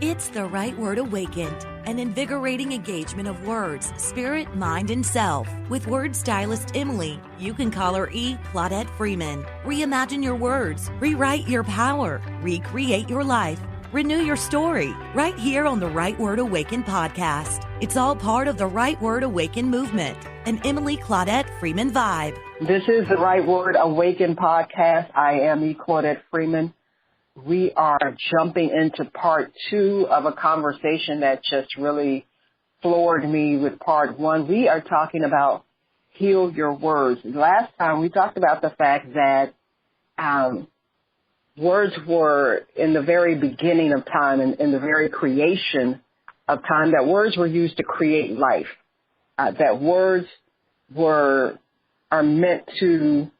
It's the Right Word Awakened, an invigorating engagement of words, spirit, mind, and self. With word stylist Emily, you can call her e-claudette-freeman. Reimagine your words, rewrite your power, recreate your life, renew your story, right here on the Right Word Awakened podcast. It's all part of the Right Word Awakened movement, an Emily Claudette-Freeman vibe. This is the Right Word Awakened podcast. I am e-claudette-freeman. We are jumping into part 2 of a conversation that just really floored me with part 1. We are talking about heal your words. Last time we talked about the fact that words were in the very beginning of time and in the very creation of time, that words were used to create life, that words are meant to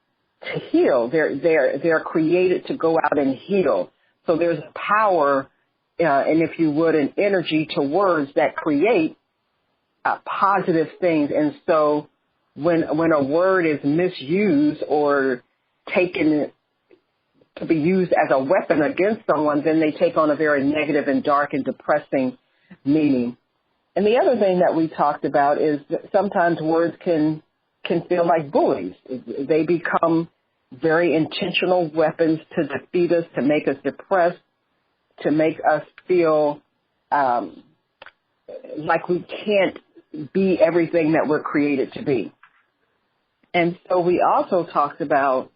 heal. They're created to go out and heal. So there's a power, and if you would, an energy to words that create positive things. And so when a word is misused or taken to be used as a weapon against someone, then they take on a very negative and dark and depressing meaning. And the other thing that we talked about is that sometimes words can feel like bullies. They become very intentional weapons to defeat us, to make us depressed, to make us feel like we can't be everything that we're created to be. And so we also talked about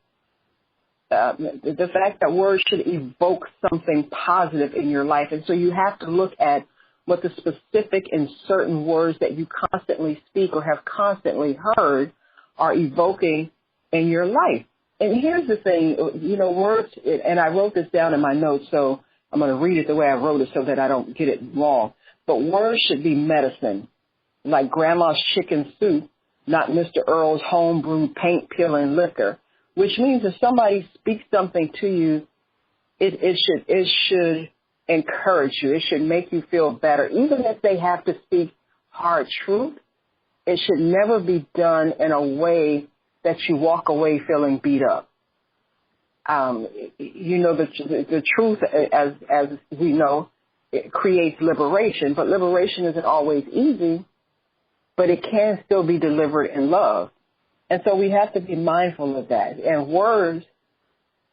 the fact that words should evoke something positive in your life. And so you have to look at what the specific and certain words that you constantly speak or have constantly heard are evoking in your life. And here's the thing, words, and I wrote this down in my notes, so I'm going to read it the way I wrote it so that I don't get it wrong. But words should be medicine, like grandma's chicken soup, not Mr. Earl's homebrewed paint peeling liquor, which means if somebody speaks something to you, it should encourage you. It should make you feel better. Even if they have to speak hard truth, it should never be done in a way that you walk away feeling beat up. The truth, as we know, it creates liberation, but liberation isn't always easy, but it can still be delivered in love. And so we have to be mindful of that. And words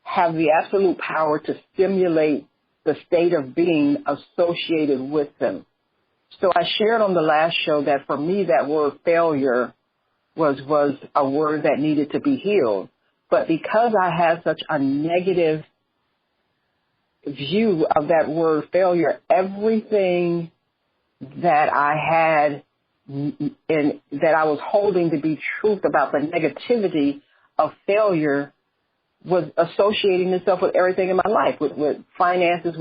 have the absolute power to stimulate the state of being associated with them. So I shared on the last show that for me that word failure was a word that needed to be healed. But because I had such a negative view of that word failure, everything that I had and that I was holding to be truth about the negativity of failure was associating itself with everything in my life, with finances,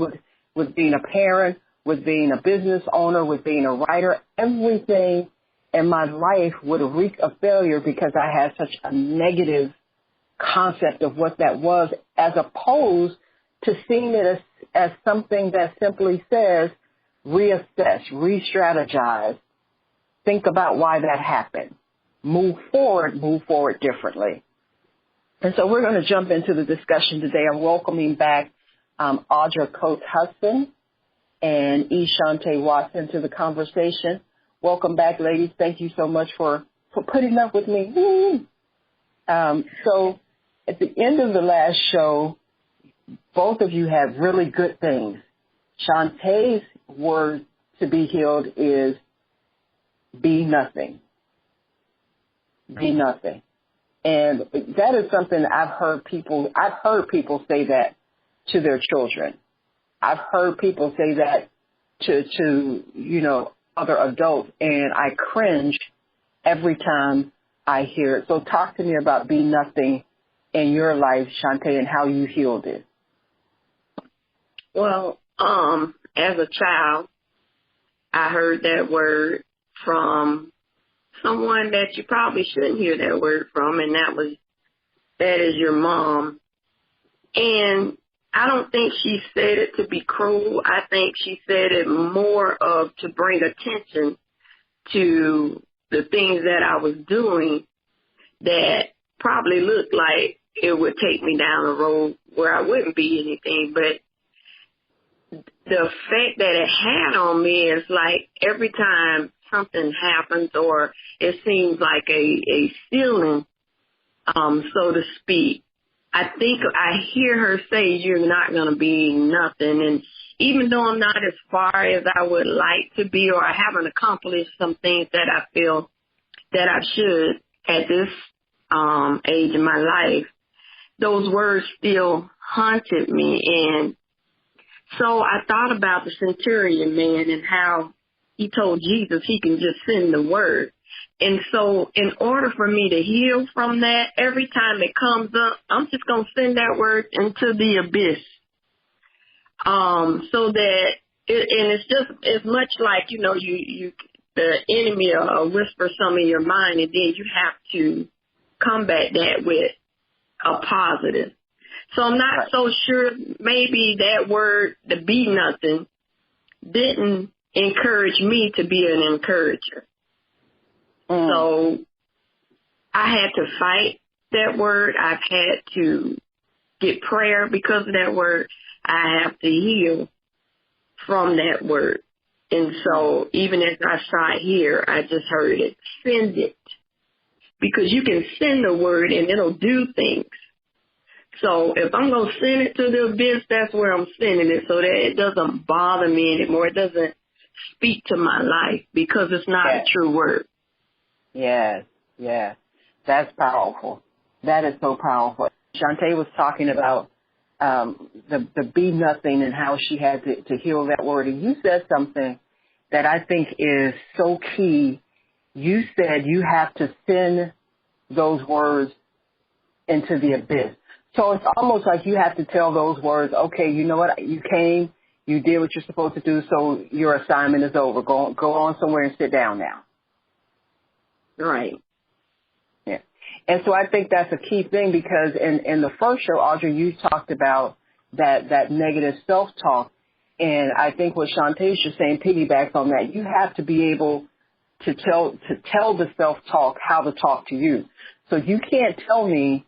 with being a parent, with being a business owner, with being a writer. Everything in my life would reek of failure because I had such a negative concept of what that was, as opposed to seeing it as something that simply says reassess, re-strategize, think about why that happened, move forward differently. And so we're going to jump into the discussion today. I'm welcoming back Audra Coates-Hudson and E. Shante Watson to the conversation. Welcome back, ladies. Thank you so much for putting up with me. So at the end of the last show, both of you had really good things. Shantae's word to be healed is be nothing. Be nothing. And that is something I've heard people say that to their children. I've heard people say that to other adults, and I cringe every time I hear it. So talk to me about be nothing in your life, Shantae, and how you healed it. Well, as a child, I heard that word from someone that you probably shouldn't hear that word from, and that is your mom. And I don't think she said it to be cruel. I think she said it more of to bring attention to the things that I was doing that probably looked like it would take me down a road where I wouldn't be anything. But the effect that it had on me is like every time something happens or it seems like a ceiling, so to speak, I think I hear her say, you're not going to be nothing. And even though I'm not as far as I would like to be, or I haven't accomplished some things that I feel that I should at this age in my life, those words still haunted me. And so I thought about the centurion man and how he told Jesus he can just send the word. And so in order for me to heal from that, every time it comes up, I'm just going to send that word into the abyss. So that, and it's just as much like, you know, the enemy will whisper some in your mind, and then you have to combat that with a positive. So I'm not so sure, maybe that word, the be nothing, didn't encourage me to be an encourager. So I had to fight that word. I've had to get prayer because of that word. I have to heal from that word. And so even as I saw it here, I just heard it, send it. Because you can send the word and it'll do things. So if I'm going to send it to the abyss, that's where I'm sending it so that it doesn't bother me anymore. It doesn't speak to my life because it's not a true word. Yes. That's powerful. That is so powerful. Shantae was talking about the be nothing and how she had to heal that word. And you said something that I think is so key. You said you have to send those words into the abyss. So it's almost like you have to tell those words, okay, you know what, you came, you did what you're supposed to do, so your assignment is over. Go on somewhere and sit down now. Right. Yeah. And so I think that's a key thing because in the first show, Audrey, you talked about that negative self-talk. And I think what Shantae's just saying piggybacks on that. You have to be able to tell the self-talk how to talk to you. So you can't tell me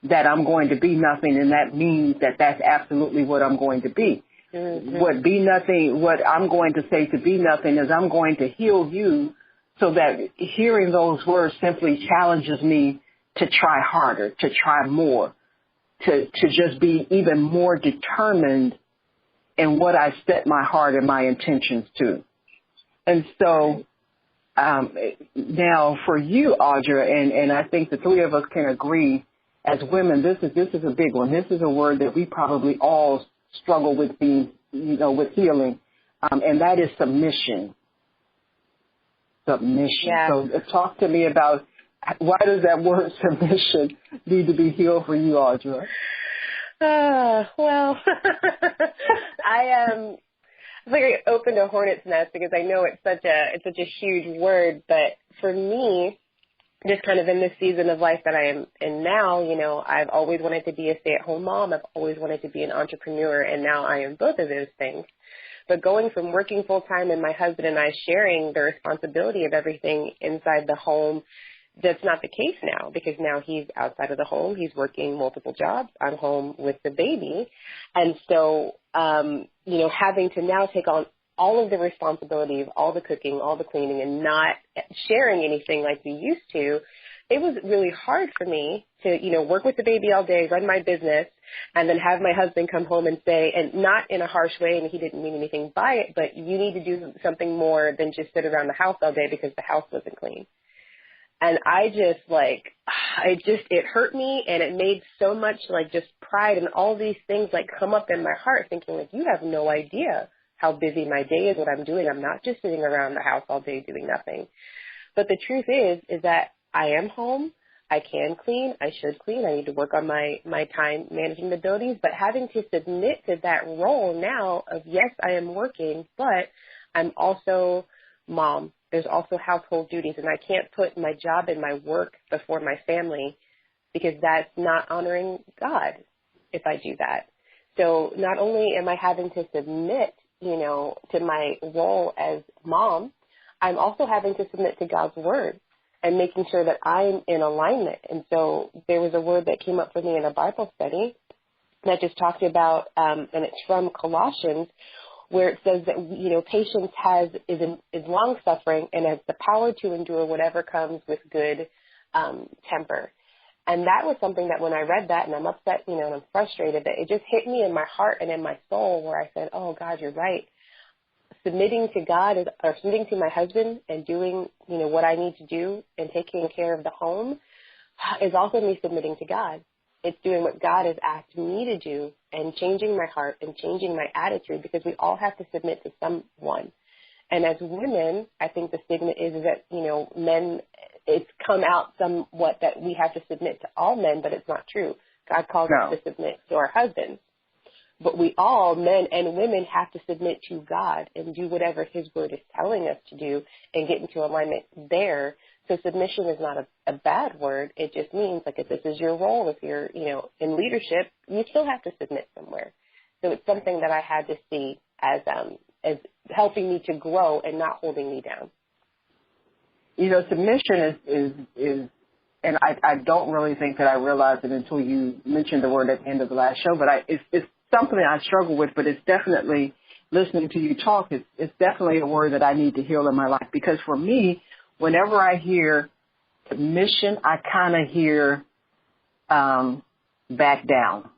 that I'm going to be nothing, and that means that that's absolutely what I'm going to be. Mm-hmm. What I'm going to say to be nothing is I'm going to heal you so that hearing those words simply challenges me to try harder, to try more, to just be even more determined in what I set my heart and my intentions to. And so now for you, Audra, and I think the three of us can agree as women, this is a big one. This is a word that we probably all struggle with with healing, and that is submission. Submission. Yeah. So talk to me about why does that word submission need to be healed for you, Audra? Well, I like I opened a hornet's nest because I know it's such a huge word, but for me, just kind of in this season of life that I am in now, you know, I've always wanted to be a stay-at-home mom. I've always wanted to be an entrepreneur, and now I am both of those things. But going from working full-time and my husband and I sharing the responsibility of everything inside the home, that's not the case now because now he's outside of the home. He's working multiple jobs. I'm home with the baby. And so, you know, having to now take on all of the responsibility of all the cooking, all the cleaning, and not sharing anything like we used to, it was really hard for me to, you know, work with the baby all day, run my business, and then have my husband come home and say, and not in a harsh way, and he didn't mean anything by it, but you need to do something more than just sit around the house all day because the house wasn't clean. And I just it hurt me, and it made so much like just pride and all these things like come up in my heart thinking like, you have no idea how busy my day is, what I'm doing. I'm not just sitting around the house all day doing nothing. But the truth is that I am home. I can clean. I should clean. I need to work on my time managing abilities. But having to submit to that role now of, yes, I am working, but I'm also mom. There's also household duties, and I can't put my job and my work before my family because that's not honoring God if I do that. So not only am I having to submit, you know, to my role as mom, I'm also having to submit to God's word and making sure that I'm in alignment. And so there was a word that came up for me in a Bible study that just talked about, and it's from Colossians, where it says that, patience is long-suffering and has the power to endure whatever comes with good temper. And that was something that when I read that, and I'm upset, and I'm frustrated, that it just hit me in my heart and in my soul, where I said, oh, God, you're right. Submitting to God or submitting to my husband and doing, what I need to do and taking care of the home is also me submitting to God. It's doing what God has asked me to do and changing my heart and changing my attitude, because we all have to submit to someone. And as women, I think the stigma is that, men, it's come out somewhat that we have to submit to all men, but it's not true. God calls us to submit to our husbands. But we all, men and women, have to submit to God and do whatever his word is telling us to do and get into alignment there. So submission is not a bad word. It just means, like, if this is your role, if you're, in leadership, you still have to submit somewhere. So it's something that I had to see as helping me to grow and not holding me down. Submission is and I don't really think that I realized it until you mentioned the word at the end of the last show, but it's something I struggle with, but it's definitely, listening to you talk, it's definitely a word that I need to heal in my life, because for me, whenever I hear submission, I kind of hear back down.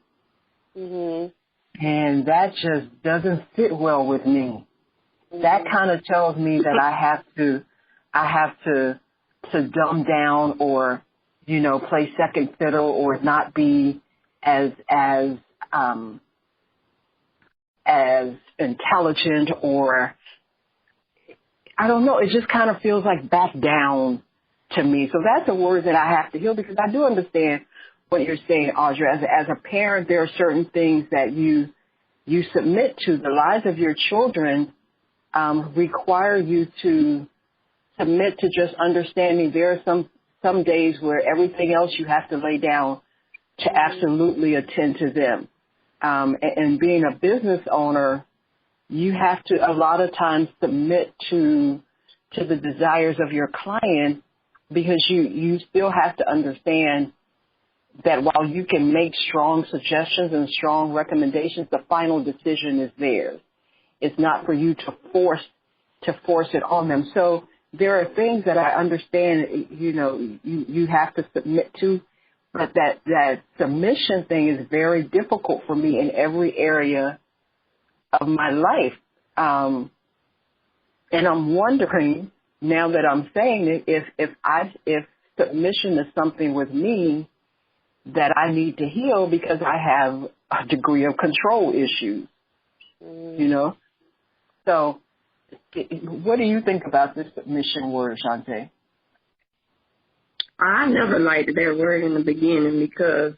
Mm-hmm. And that just doesn't sit well with me. Mm-hmm. That kind of tells me that I have to dumb down or, play second fiddle or not be as intelligent, or I don't know. It just kind of feels like back down to me. So that's a word that I have to heal, because I do understand what you're saying, Audra. As a parent, there are certain things that you submit to. The lives of your children require you to submit to just understanding there are some days where everything else you have to lay down to absolutely attend to them. And being a business owner, you have to a lot of times submit to the desires of your client, because you still have to understand that while you can make strong suggestions and strong recommendations, the final decision is theirs. It's not for you to force it on them. So there are things that I understand, you have to submit to, but that submission thing is very difficult for me in every area of my life. And I'm wondering, now that I'm saying it, if submission is something with me that I need to heal, because I have a degree of control issues, So what do you think about this submission word, Shantae? I never liked that word in the beginning, because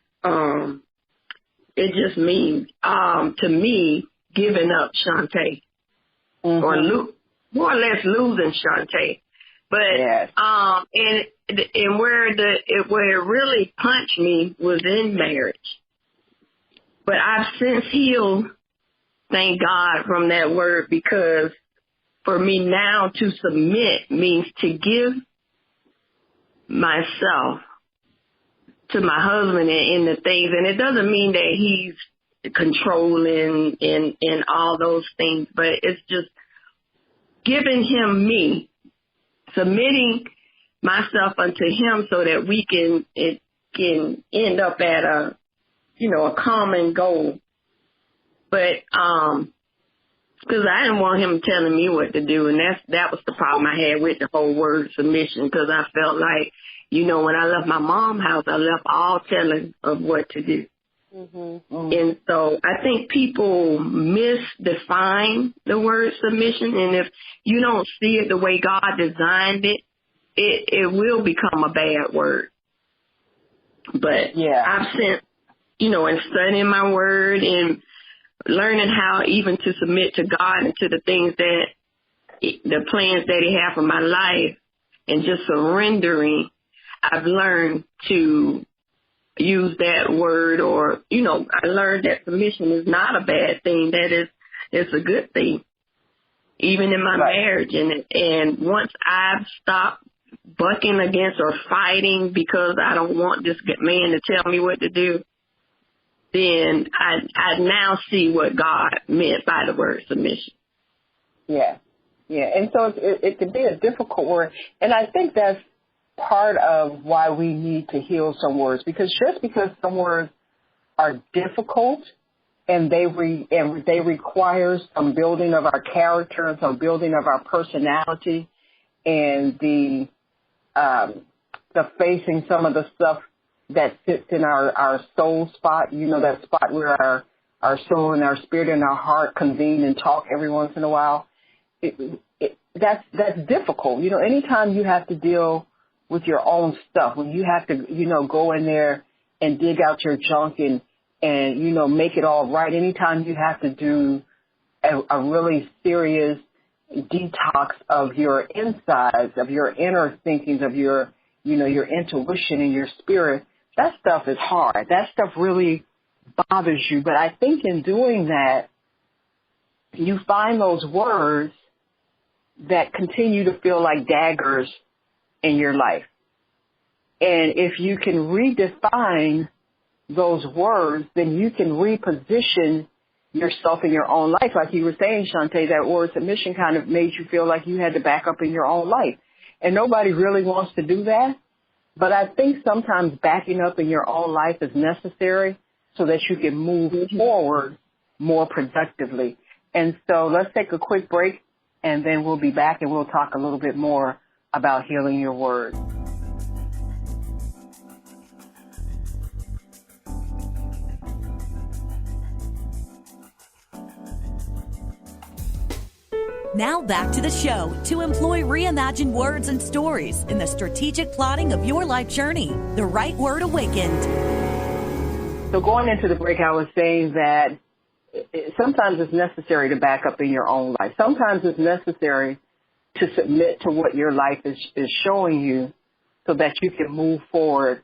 it just means, to me, giving up Shantae, or more or less losing Shantae. But yes. And where it really punched me was in marriage. But I've since healed, thank God, from that word, because for me now to submit means to give myself to my husband in the things, and it doesn't mean that he's controlling and all those things, but it's just giving him me, submitting myself unto him, so that it can end up at a common goal. But because I didn't want him telling me what to do, and that was the problem I had with the whole word submission, because I felt like, when I left my mom's house, I left all telling of what to do. Mm-hmm. And so I think people misdefine the word submission, and if you don't see it the way God designed it, it will become a bad word. But yeah, I've since, in studying my word and learning how even to submit to God and to the things the plans that he has for my life, and just surrendering, I've learned to use that word, or, I learned that submission is not a bad thing. It's a good thing, even in my marriage. And once I've stopped bucking against or fighting because I don't want this man to tell me what to do, then I now see what God meant by the word submission. Yeah. Yeah. And so it can be a difficult word. And I think that's part of why we need to heal some words, because just because some words are difficult and they require some building of our character and some building of our personality and the facing some of the stuff that sits in our soul spot, that spot where our soul and our spirit and our heart convene and talk every once in a while. That's difficult. Anytime you have to deal with your own stuff, when you have to, go in there and dig out your junk and make it all right. Anytime you have to do a really serious detox of your insides, of your inner thinkings, of your intuition and your spirit, that stuff is hard. That stuff really bothers you. But I think in doing that, you find those words that continue to feel like daggers in your life. And if you can redefine those words, then you can reposition yourself in your own life. Like you were saying, Shantae, that word submission kind of made you feel like you had to back up in your own life. And nobody really wants to do that. But I think sometimes backing up in your own life is necessary so that you can move forward more productively. And so let's take a quick break, and then we'll be back and we'll talk a little bit more about healing your words. Now back to the show to employ reimagined words and stories in the strategic plotting of your life journey. The Right Word Awakened. So going into the break, I was saying that sometimes it's necessary to back up in your own life. Sometimes it's necessary to submit to what your life is showing you so that you can move forward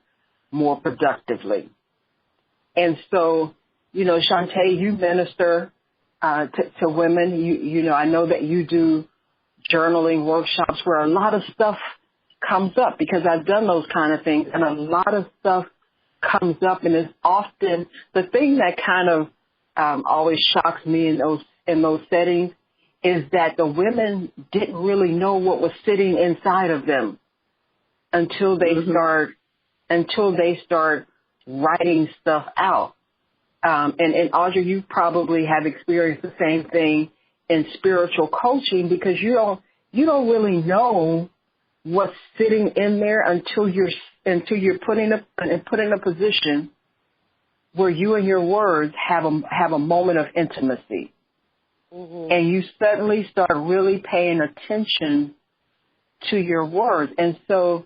more productively. And so, Shantae, you minister to women. I know that you do journaling workshops where a lot of stuff comes up, because I've done those kind of things, and a lot of stuff comes up, and it's often the thing that kind of always shocks me in those settings is that the women didn't really know what was sitting inside of them until they start writing stuff out. And Audrey, you probably have experienced the same thing in spiritual coaching, because you don't really know what's sitting in there until you're put in a position where you and your words have a moment of intimacy. Mm-hmm. And you suddenly start really paying attention to your words. And so,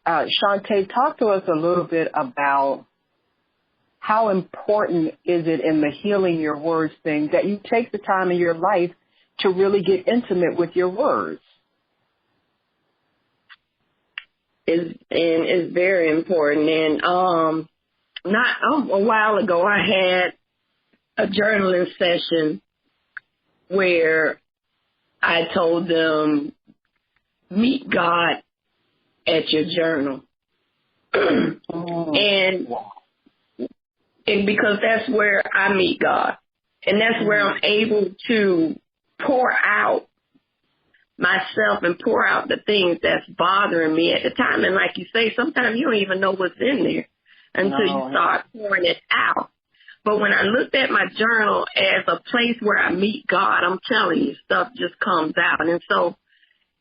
Shantae, talk to us a little bit about how important is it in the healing your words thing that you take the time in your life to really get intimate with your words? It's very important. And a while ago, I had a journaling session where I told them, meet God at your journal. And because that's where I meet God. And that's where I'm able to pour out myself and pour out the things that's bothering me at the time. And like you say, sometimes you don't even know what's in there until you start pouring it out. But when I looked at my journal as a place where I meet God, I'm telling you, stuff just comes out. And so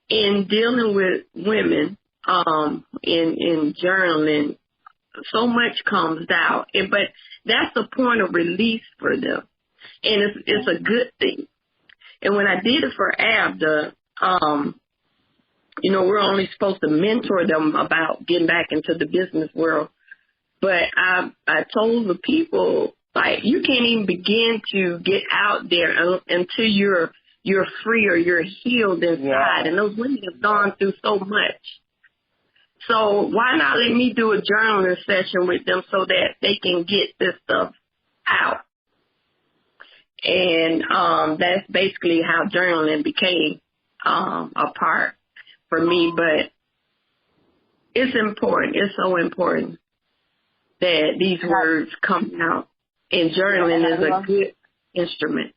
in dealing with women, in journaling, so much comes out. But that's the point of release for them. And it's a good thing. And when I did it for Abda, we're only supposed to mentor them about getting back into the business world. But I told the people, like, you can't even begin to get out there until you're free or you're healed inside. Yeah. And those women have gone through so much. So why not let me do a journaling session with them so that they can get this stuff out? And that's basically how journaling became a part for me. But it's important. It's so important that these words come out. And journaling is a good instrument.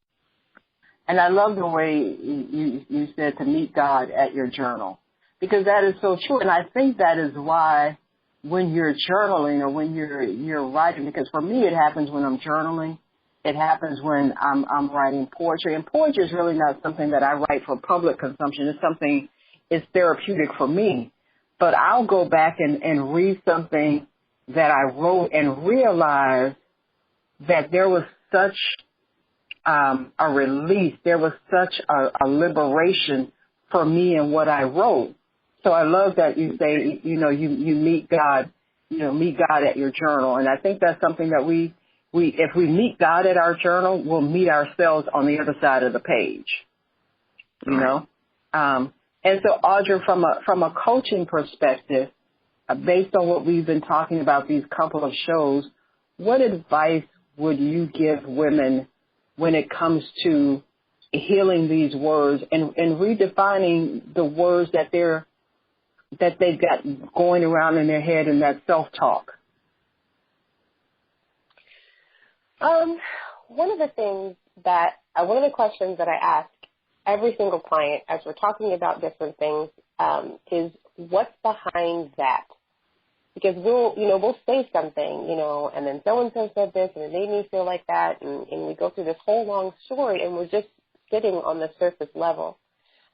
And I love the way you said to meet God at your journal, because that is so true. And I think that is why when you're journaling or when you're writing, because for me it happens when I'm journaling. It happens when I'm writing poetry. And poetry is really not something that I write for public consumption. It's therapeutic for me. But I'll go back and read something that I wrote and realize that there was such a release. There was such a liberation for me in what I wrote. So I love that you say, you meet God, meet God at your journal. And I think that's something that if we meet God at our journal, we'll meet ourselves on the other side of the page, And so, Audra, from a coaching perspective, based on what we've been talking about these couple of shows, what advice would you give women when it comes to healing these words and redefining the words that they've got going around in their head and that self-talk? One of the questions that I ask every single client as we're talking about different things is what's behind that? Because we'll say something, and then so-and-so said this and it made me feel like that, and we go through this whole long story and we're just sitting on the surface level.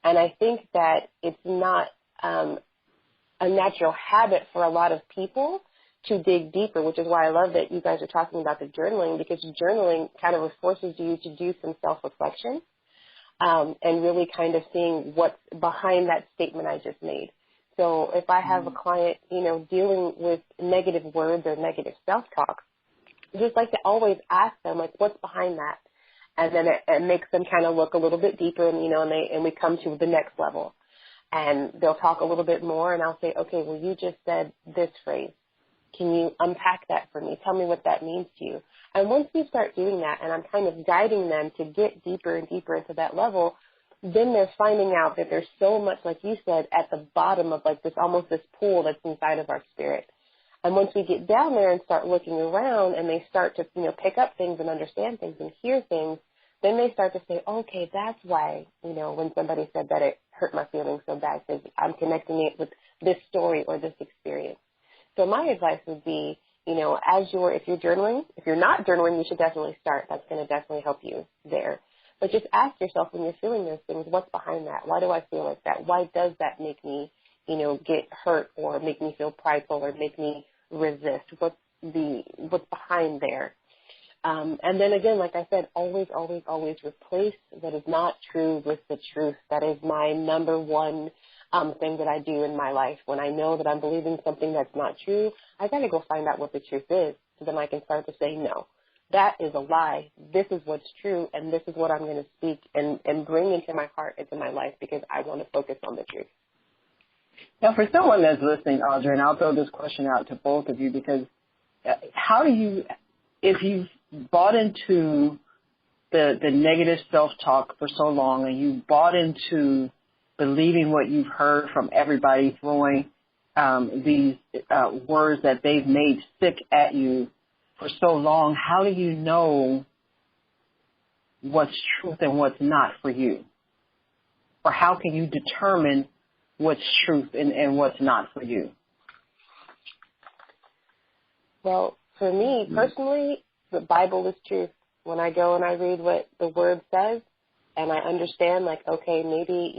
And I think that it's not a natural habit for a lot of people to dig deeper, which is why I love that you guys are talking about the journaling, because journaling kind of forces you to do some self-reflection and really kind of seeing what's behind that statement I just made. So if I have a client, dealing with negative words or negative self-talk, I just like to always ask them, like, what's behind that? And then it makes them kind of look a little bit deeper, and we come to the next level. And they'll talk a little bit more, and I'll say, okay, well, you just said this phrase. Can you unpack that for me? Tell me what that means to you. And once we start doing that, and I'm kind of guiding them to get deeper and deeper into that level, then they're finding out that there's so much, like you said, at the bottom of like this, almost this pool that's inside of our spirit. And once we get down there and start looking around and they start to, pick up things and understand things and hear things, then they start to say, okay, that's why, when somebody said that it hurt my feelings so bad, because I'm connecting it with this story or this experience. So my advice would be, if you're journaling, if you're not journaling, you should definitely start. That's going to definitely help you there. But just ask yourself when you're feeling those things, what's behind that? Why do I feel like that? Why does that make me, get hurt or make me feel prideful or make me resist? What's behind there? And then again, like I said, always, always, always replace what is not true with the truth. That is my number one thing that I do in my life. When I know that I'm believing something that's not true, I got to go find out what the truth is, so then I can start to say, no, that is a lie. This is what's true, and this is what I'm going to speak and bring into my heart, into my life, because I want to focus on the truth. Now, for someone that's listening, Audra, and I'll throw this question out to both of you, because if you've bought into the negative self-talk for so long and you bought into believing what you've heard from everybody throwing these words that they've made stick at you for so long, how do you know what's truth and what's not for you? Or how can you determine what's truth and what's not for you? Well, for me personally, the Bible is truth. When I go and I read what the Word says, and I understand, like, okay, maybe,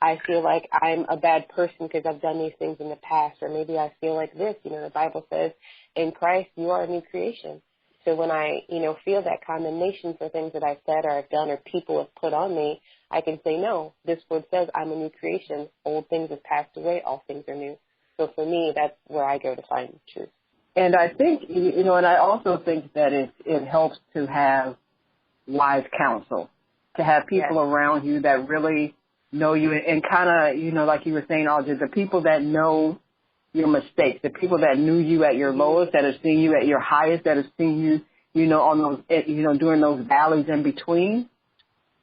I feel like I'm a bad person because I've done these things in the past, or maybe I feel like this. The Bible says, in Christ, you are a new creation. So when I, feel that condemnation for things that I've said or I've done or people have put on me, I can say, no, this Word says I'm a new creation. Old things have passed away. All things are new. So for me, that's where I go to find truth. And I think, and I also think that it helps to have wise counsel, to have people around you that really know you and kind of, like you were saying, Audrey, the people that know your mistakes, the people that knew you at your lowest, that have seen you at your highest, that have seen you, on those, during those valleys in between,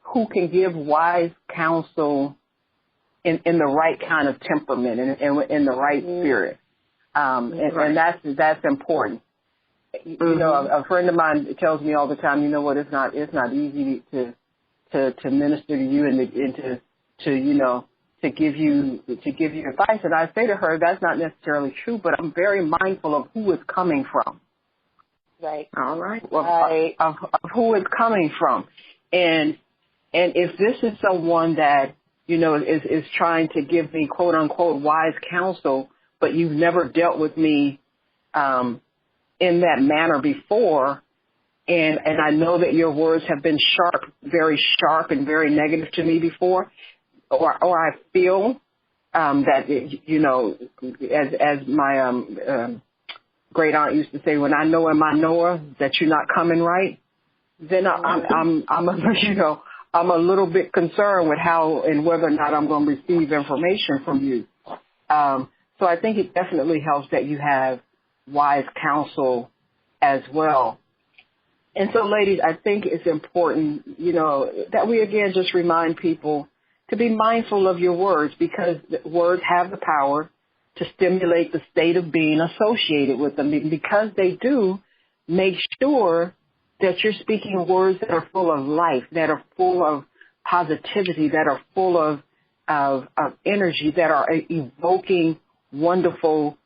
who can give wise counsel in the right kind of temperament and in the right spirit. And that's important. A friend of mine tells me all the time, it's not easy to to minister to you and to you know, to give you advice. And I say to her, that's not necessarily true, but I'm very mindful of who it's coming from. Right. All right. Of who it's coming from. And if this is someone that, you know, is trying to give me quote unquote wise counsel, but you've never dealt with me in that manner before, and I know that your words have been very sharp and very negative to me before, or I feel that, you know, as my great aunt used to say, when I know in my knower that you're not coming right, then I'm you know, I'm a little bit concerned with how and whether or not I'm going to receive information from you. So I think it definitely helps that you have wise counsel as well. And so, ladies, I think it's important, you know, that we, again, just remind people to be mindful of your words, because words have the power to stimulate the state of being associated with them. Because they do, make sure that you're speaking words that are full of life, that are full of positivity, that are full of energy, that are evoking wonderful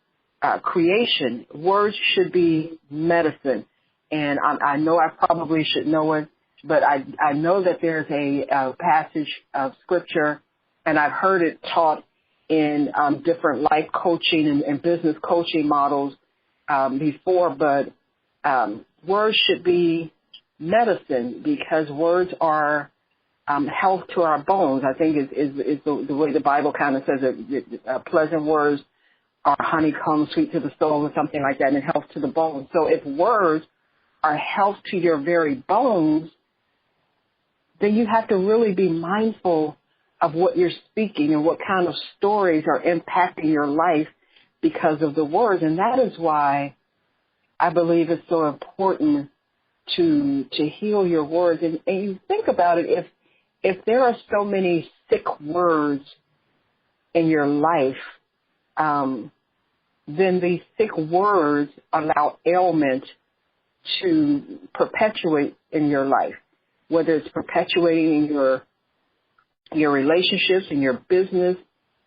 creation. Words should be medicine. And I know I probably should know it, but I know that there's a passage of scripture, and I've heard it taught in different life coaching and business coaching models before, but words should be medicine, because words are health to our bones. I think is the way the Bible kind of says it. Pleasant words are honeycomb, sweet to the soul, or something like that, and health to the bones. So if words are health to your very bones, then you have to really be mindful of what you're speaking and what kind of stories are impacting your life because of the words. And that is why I believe it's so important to heal your words. And you think about it, if there are so many sick words in your life, then these sick words allow ailment to perpetuate in your life, whether it's perpetuating in your relationships, in your business,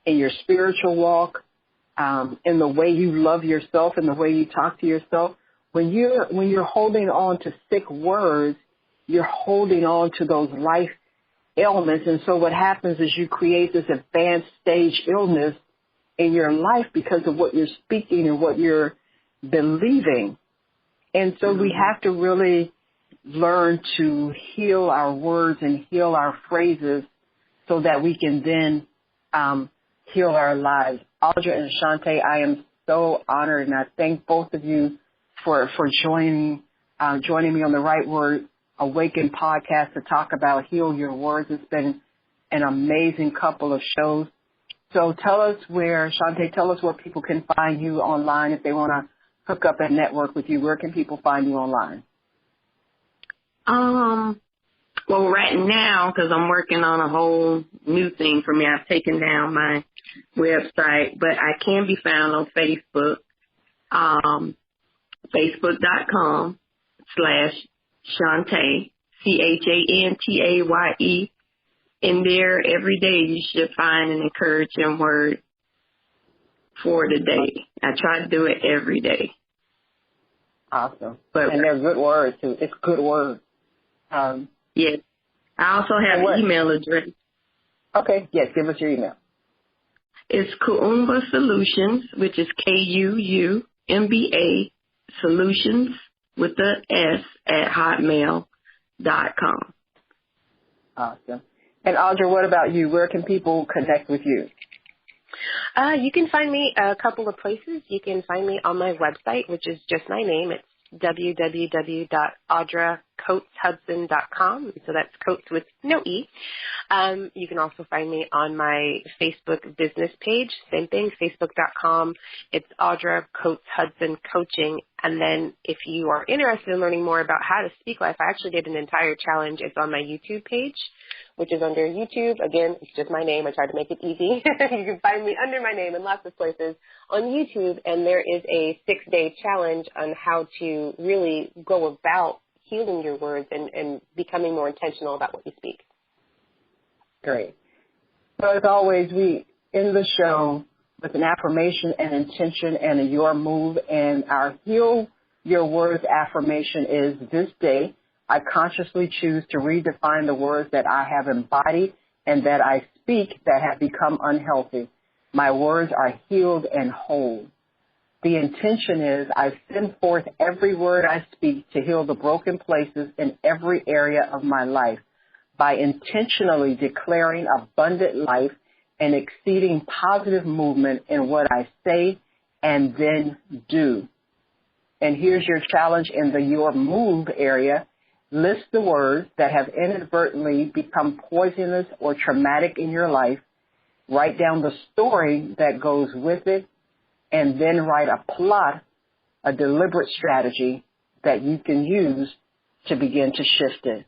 in your spiritual walk, in the way you love yourself, in the way you talk to yourself. When you're holding on to sick words, you're holding on to those life ailments. And so what happens is you create this advanced stage illness in your life because of what you're speaking and what you're believing. And so we have to really learn to heal our words and heal our phrases so that we can then heal our lives. Audra and Shante, I am so honored, and I thank both of you for joining me on the Right Word Awaken podcast to talk about Heal Your Words. It's been an amazing couple of shows. So Shante, tell us where people can find you online if they want to hook up and network with you. Where can people find you online? Well, right now, because I'm working on a whole new thing for me, I've taken down my website, but I can be found on Facebook, facebook.com/Shante, CHANTAYE. In there, every day you should find an encouraging word for the day. I try to do it every day. Awesome. And they're good words, too. It's good words. Yes. I also have an email address. Okay. Yes, give us your email. It's Kuumba Solutions, which is KUUMBA Solutions with the S at hotmail.com. Awesome. And Audra, what about you? Where can people connect with you? You can find me a couple of places. You can find me on my website, which is just my name. It's www.audracoateshudson.com. So that's Coates with no E. You can also find me on my Facebook business page. Same thing, facebook.com. It's Audra Coates Hudson Coaching. And then if you are interested in learning more about how to speak life, I actually did an entire challenge. It's on my YouTube page, which is under YouTube. Again, it's just my name. I tried to make it easy. You can find me under my name in lots of places on YouTube, and there is a 6-day challenge on how to really go about healing your words and becoming more intentional about what you speak. Great. So as always, we end the show with an affirmation, an intention, and a your move. And our Heal Your Words affirmation is, this day, I consciously choose to redefine the words that I have embodied and that I speak that have become unhealthy. My words are healed and whole. The intention is I send forth every word I speak to heal the broken places in every area of my life by intentionally declaring abundant life and exceeding positive movement in what I say and then do. And here's your challenge in the your move area. List the words that have inadvertently become poisonous or traumatic in your life. Write down the story that goes with it, and then write a plot, a deliberate strategy that you can use to begin to shift it.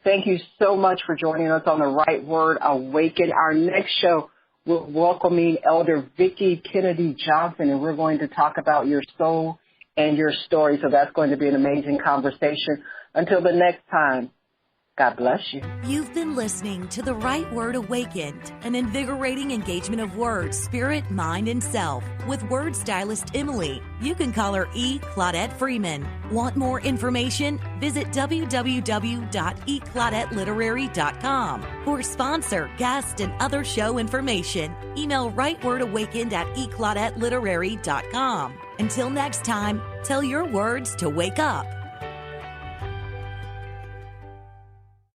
Thank you so much for joining us on the Right Word Awaken. Our next show, we're welcoming Elder Vicki Kennedy Johnson, and we're going to talk about your soul and your story. So that's going to be an amazing conversation. Until the next time, God bless you. You've been listening to The Right Word Awakened, an invigorating engagement of words, spirit, mind, and self with word stylist Emily. You can call her e-claudette-freeman. Want more information? Visit www.e-claudette-literary.com. For sponsor, guest, and other show information, email rightwordawakened@e-claudette-literary.com. Until next time, tell your words to wake up.